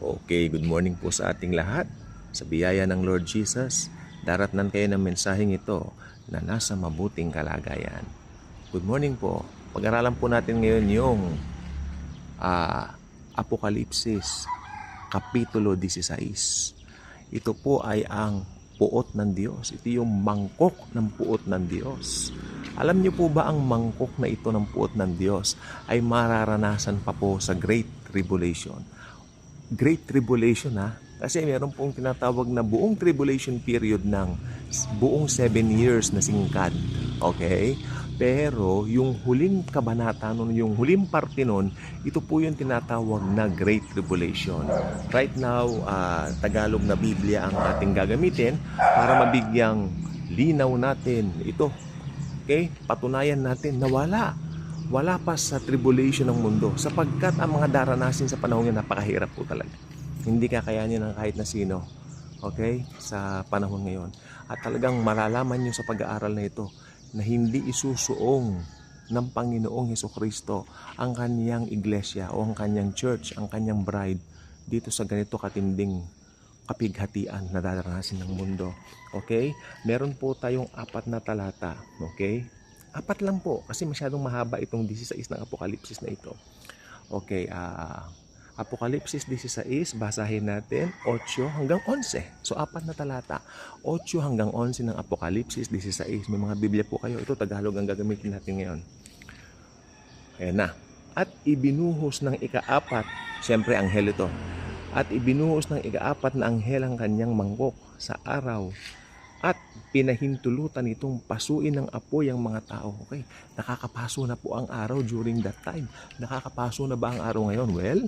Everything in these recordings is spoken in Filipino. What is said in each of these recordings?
Okay, good morning po sa ating lahat. Sa biyaya ng Lord Jesus, daratnan kayo ng mensaheng ito na nasa mabuting kalagayan. Good morning po. Pag-aralan po natin ngayon yung Apokalipsis, Kapitulo 16. Ito po ay ang puot ng Diyos. Ito yung mangkok ng puot ng Diyos. Alam niyo po ba ang mangkok na ito ng puot ng Diyos ay mararanasan pa po sa Great Tribulation? Great Tribulation kasi meron pong tinatawag na buong tribulation period ng buong 7 years na singkad. Okay? Pero yung huling kabanata nun, yung huling parte nun, ito po yung tinatawag na Great Tribulation. Right now, Tagalog na Biblia ang ating gagamitin para mabigyang linaw natin ito. Okay? Patunayan natin na wala pa sa tribulation ng mundo sapagkat ang mga daranasin sa panahon ngayon napakahirap po talaga. Hindi kakayanin ng kahit na sino. Okay? Sa panahon ngayon. At talagang malalaman nyo sa pag-aaral na ito na hindi isusuong ng Panginoong Hesukristo ang kanyang iglesia o ang kanyang church, ang kanyang bride dito sa ganito katinding kapighatian na daranasin ng mundo. Okay? Meron po tayong 4 na talata. Okay? 4 lang po kasi masyadong mahaba itong 16 ng Apokalipsis na ito. Okay, Apokalipsis 16, basahin natin 8 hanggang 11. So 4 na talata, 8 hanggang 11 ng Apokalipsis 16. May mga Biblia po kayo. Ito Tagalog ang gagamitin natin ngayon. Ayan na. At ibinuhos ng ika-4, siyempre anghel ito. At ibinuhos ng ika-4 na anghel ang kanyang mangkok sa araw. At pinahintulutan itong pasuin ng apoy ang mga tao. Okay, nakakapaso na po ang araw during that time. Nakakapaso na ba ang araw ngayon? Well,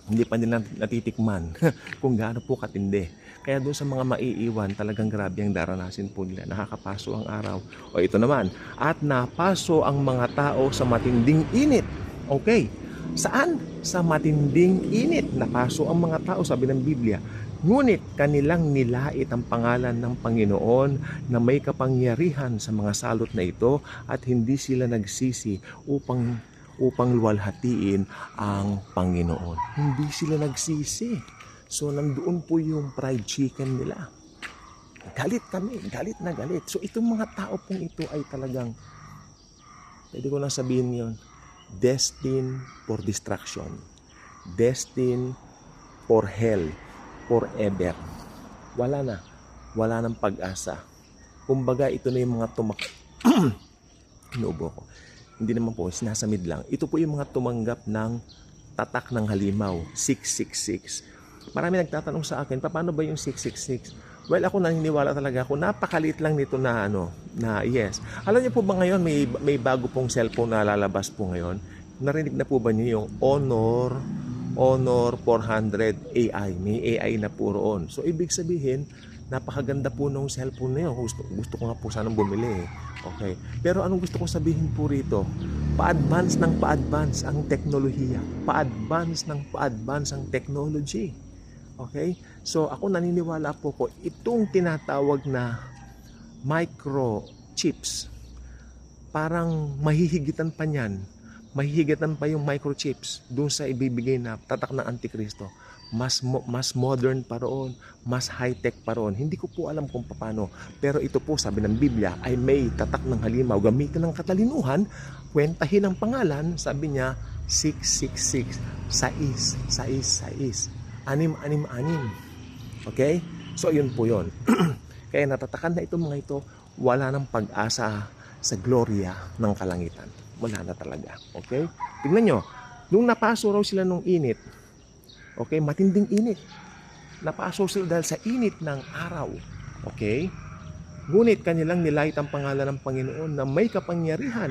hindi pa nila natitikman kung gaano po katindi. Kaya doon sa mga maiiwan, talagang grabe ang daranasin po nila. Nakakapaso ang araw. O ito naman, at napaso ang mga tao sa matinding init. Okay, saan? Sa matinding init. Napaso ang mga tao, sabi ng Biblia. Ngunit kanilang nilait ang pangalan ng Panginoon na may kapangyarihan sa mga salot na ito at hindi sila nagsisi upang luwalhatiin ang Panginoon. Hindi sila nagsisi. So nandoon po yung fried chicken nila. Galit kami, galit na galit. So itong mga tao pong ito ay talagang, pwede ko na sabihin yun, destined for destruction. Destined for hell. Forever. Wala nang pag-asa. Kumbaga ito na yung mga inuubo ko. Hindi naman po, sinasamid lang. Ito po yung mga tumanggap ng tatak ng halimaw, 666. Marami nagtatanong sa akin, paano ba yung 666? Well, ako naniniwala talaga ako, napakalit lang nito na na yes. Alam niyo po ba ngayon, may bago pong cellphone na lalabas po ngayon? Narinig na po ba niyo yung Honor 400 AI. May AI na po roon. So, ibig sabihin, napakaganda po nung cellphone na yun. Gusto ko nga po sanang bumili. Okay. Pero anong gusto ko sabihin po rito? Pa-advance ng pa-advance ang teknolohiya. Pa-advance ng pa-advance ang technology. Okay? So, ako naniniwala po ko, itong tinatawag na microchips, parang mahihigitan pa niyan. Mahihigitan pa yung microchips doon sa ibibigay na tatak ng Antikristo. Mas modern pa roon, mas high-tech pa roon. Hindi ko po alam kung paano. Pero ito po, sabi ng Biblia, ay may tatak ng halimaw. Gamitin ng katalinuhan, kwentahin ang pangalan, sabi niya, 666, 6. 6. 6. 6. 6. 6. Okay? So, yun po yun. Kaya natatakan na itong mga ito, wala ng pag-asa sa gloria ng kalangitan. Wala na talaga. Okay? Tingnan nyo. Nung napaso raw sila nung init, okay, matinding init. Napaso sila dahil sa init ng araw. Okay? Ngunit kanilang nilait ang pangalan ng Panginoon na may kapangyarihan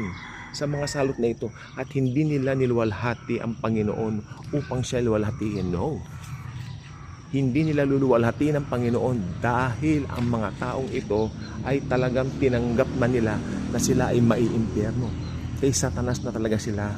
sa mga salot na ito at hindi nila niluwalhati ang Panginoon upang siya luwalhatiin. No. Hindi nila luluwalhatiin ang Panginoon dahil ang mga taong ito ay talagang tinanggap na nila na sila ay maiimpyerno. Kay Satanas na talaga sila,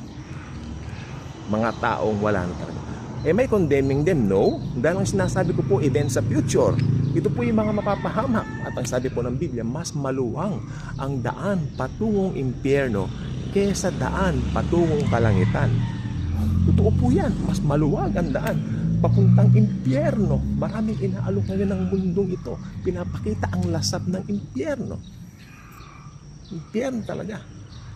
mga taong wala na talaga. May condemning them? No. Dahil ang sinasabi ko po, event sa future. Ito po yung mga mapapahamak. At ang sabi po ng Biblia, mas maluwang ang daan patungong impyerno kaysa daan patungong kalangitan. Totoo po yan. Mas maluwag ang daan papuntang impyerno. Maraming inaalok ngayon ng mundong ito. Pinapakita ang lasap ng impyerno. Impyerno talaga.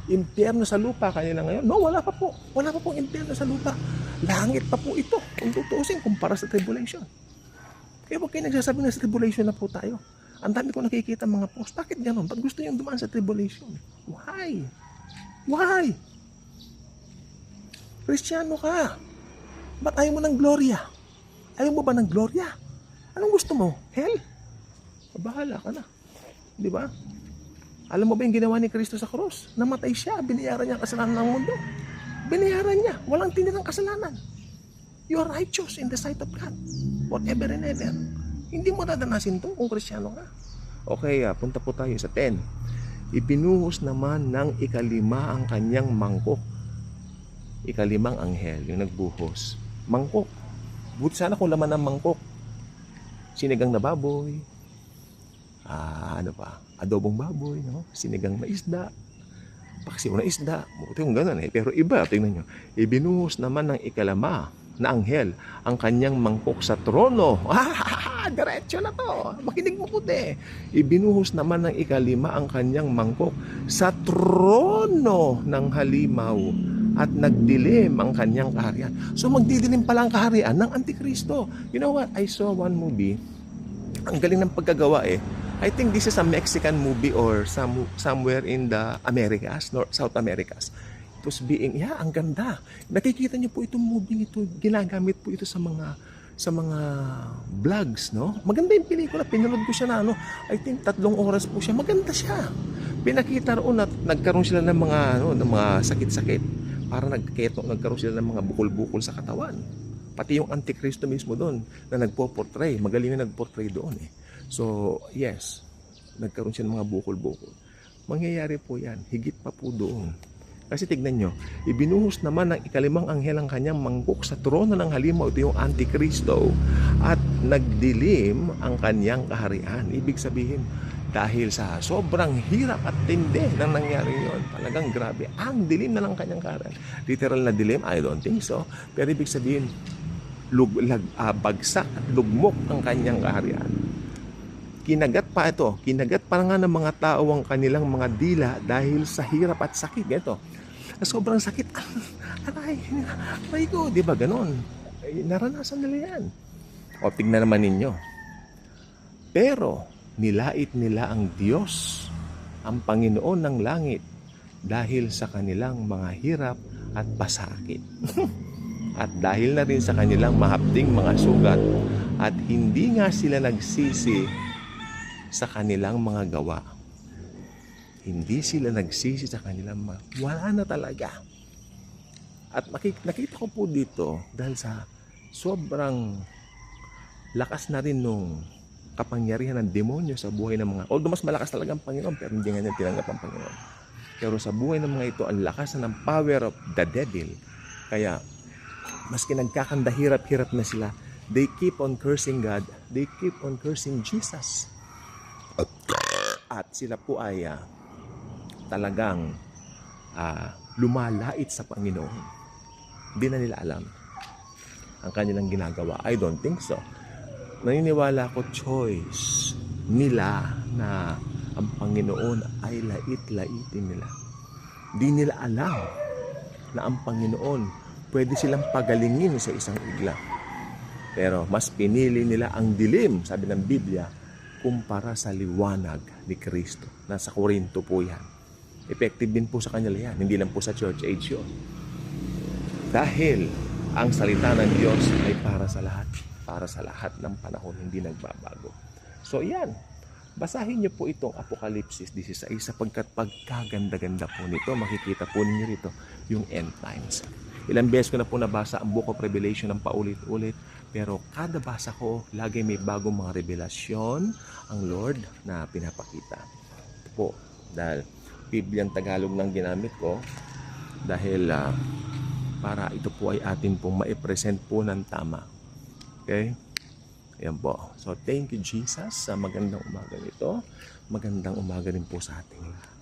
Impyerno sa lupa kanila ngayon. No, wala pa po. Wala pa pong impyerno sa lupa. Langit pa po ito. Kung tutuusin, kumpara sa tribulation. Kaya huwag kayo nagsasabi na sa tribulation na po tayo. Ang dami ko nakikita mga post. Bakit gano'n? Ba't gusto niyong dumaan sa tribulation? Why? Why? Kristiyano ka. Ba't ayaw mo ng gloria? Ayaw mo ba ng gloria? Anong gusto mo? Hell? Bahala ka na. Di ba? Alam mo ba yung ginawa ni Kristo sa krus? Namatay siya. Binayaran niya ang kasalanan ng mundo. Binayaran niya. Walang tinirang kasalanan. You are righteous in the sight of God. Forever and ever. Hindi mo dadanasin to kung Kristiyano ka. Okay, punta po tayo sa 10. Ibinuhos naman ng ikalima ang kanyang mangkok. Ikalimang anghel, yung nagbuhos. Mangkok. Buti sana kung laman ng mangkok. Sinigang na baboy. Ano pa? Adobong baboy, no? Sinigang na isda. Paksiw na isda. Buti kung gano'n eh. Pero iba, tingnan nyo. Ibinuhos naman ng ikalama na anghel ang kanyang mangkok sa trono. Diretso na to. Makinig mo puti. Ibinuhos naman ng ikalima ang kanyang mangkok sa trono ng halimaw at nagdilim ang kanyang kaharian. So magdidilim pala ang kaharian ng Antikristo. You know what? I saw one movie. Ang galing ng pagkagawa eh. I think this is a Mexican movie or somewhere in the Americas, North South Americas. It was being, ang ganda. Nakikita niyo po itong movie ito, ginagamit po ito sa mga vlogs, no? Maganda yung pelikula, pinanood ko siya na I think 3 oras po siya. Maganda siya. Pinakita roon at nagkaroon sila ng mga sakit-sakit. Para nagkaroon sila ng mga bukol-bukol sa katawan. Pati yung Antikristo mismo doon na nagpo-portray, magaling na nagportray doon eh. So, yes, nagkaroon siya ng mga bukol-bukol. Mangyayari po yan, higit pa po doon. Kasi tignan nyo, ibinuhos naman ng ikalimang anghel ang kanyang mangkok sa trono ng halimaw, ito yung Antikristo, at nagdilim ang kanyang kaharian. Ibig sabihin, dahil sa sobrang hirap at tindi ng nangyari yon, talagang grabe, ang dilim na ng kanyang kaharian. Literal na dilim? I don't think so. Pero ibig sabihin, bagsak at lugmok ang kanyang kaharian. Kinagat pa nga ng mga tao ang kanilang mga dila dahil sa hirap at sakit. Ganito, sobrang sakit. Aray ko, di ba ganon? Naranasan nila yan. O, tignan naman ninyo. Pero, nilait nila ang Diyos, ang Panginoon ng langit, dahil sa kanilang mga hirap at pasakit. At dahil na rin sa kanilang mahapding mga sugat, at hindi nga sila nagsisi sa kanilang mga gawa. Hindi sila nagsisi sa kanilang mga... Wala na talaga. At nakita ko po dito, dahil sa sobrang lakas na rin nung kapangyarihan ng demonyo sa buhay ng mga... Although mas malakas talaga ang Panginoon, pero hindi nga niya tinanggap ang Panginoon. Pero sa buhay ng mga ito, ang lakas na ng power of the devil. Kaya, maski nagkakandahirap-hirap na sila, they keep on cursing God, they keep on cursing Jesus. At sila po ay talagang lumalait sa Panginoon. Hindi na nila alam ang kanilang ginagawa. I don't think so. Naniniwala ko choice nila na ang Panginoon ay lait-laitin nila. Hindi nila alam na ang Panginoon pwede silang pagalingin sa isang igla. Pero mas pinili nila ang dilim, sabi ng Biblia, kumpara sa liwanag ni Kristo. Nasa Korinto po yan. Effective din po sa kanila yan. Hindi lang po sa church age yun. Dahil ang salita ng Diyos ay para sa lahat. Para sa lahat ng panahon, hindi nagbabago. So yan. Basahin niyo po itong Apokalipsis 16 sapagkat pagkaganda-ganda po nito, makikita po ninyo rito yung end times. Ilang beses ko na po nabasa ang Book of Revelation ng paulit-ulit. Pero kada basa ko, lagi may bagong mga revelasyon ang Lord na pinapakita. Ito po, dahil Bibliang Tagalog ng ginamit ko, dahil para ito po ay atin pong ma-present po ng tama. Okay? Ayan po. So, thank you Jesus sa magandang umaga nito. Magandang umaga rin po sa ating lahat.